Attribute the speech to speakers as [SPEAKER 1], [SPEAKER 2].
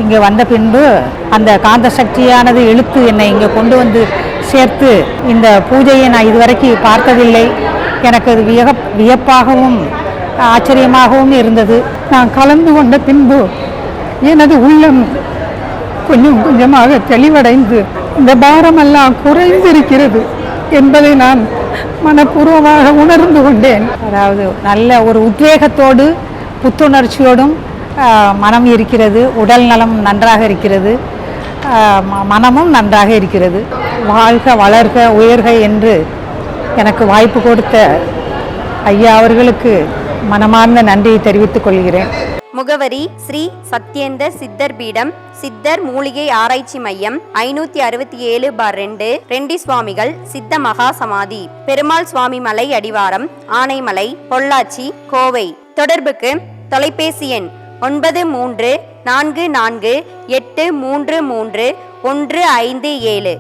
[SPEAKER 1] இங்கே வந்த பின்பு அந்த காந்த சக்தியானது இழுத்து என்னை இங்கே கொண்டு வந்து சேர்த்து இந்த பூஜையை நான் இதுவரைக்கும் பார்த்ததில்லை. எனக்கு அது வியப்பாகவும் ஆச்சரியமாகவும் இருந்தது. நான் கலந்து கொண்ட பின்பு எனது உள்ளம் கொஞ்சம் கொஞ்சமாக தெளிவடைந்து இந்த பாரமெல்லாம் குறைந்திருக்கிறது என்பதை நான் மனப்பூர்வமாக உணர்ந்து கொண்டேன். அதாவது நல்ல ஒரு உத்வேகத்தோடு புத்துணர்ச்சியோடும் மனம் இருக்கிறது, உடல் நலம் நன்றாக இருக்கிறது, மனமும் நன்றாக இருக்கிறது. வாழ்க வளர்க உயர்க என்று எனக்கு வாய்ப்பு கொடுத்த ஐயா அவர்களுக்கு மனமார்ந்த நன்றியை தெரிவித்துக் கொள்கிறேன்.
[SPEAKER 2] முகவரி: ஸ்ரீ சத்யேந்தர் சித்தர் பீடம், சித்தர் மூலிகை ஆராய்ச்சி மையம், 567/2, ரெண்டி சுவாமிகள் சித்த மகா சமாதி, பெருமாள் சுவாமி மலை அடிவாரம், ஆனைமலை, பொள்ளாச்சி, கோவை. தொடர்புக்கு தொலைபேசி எண் 9344833157.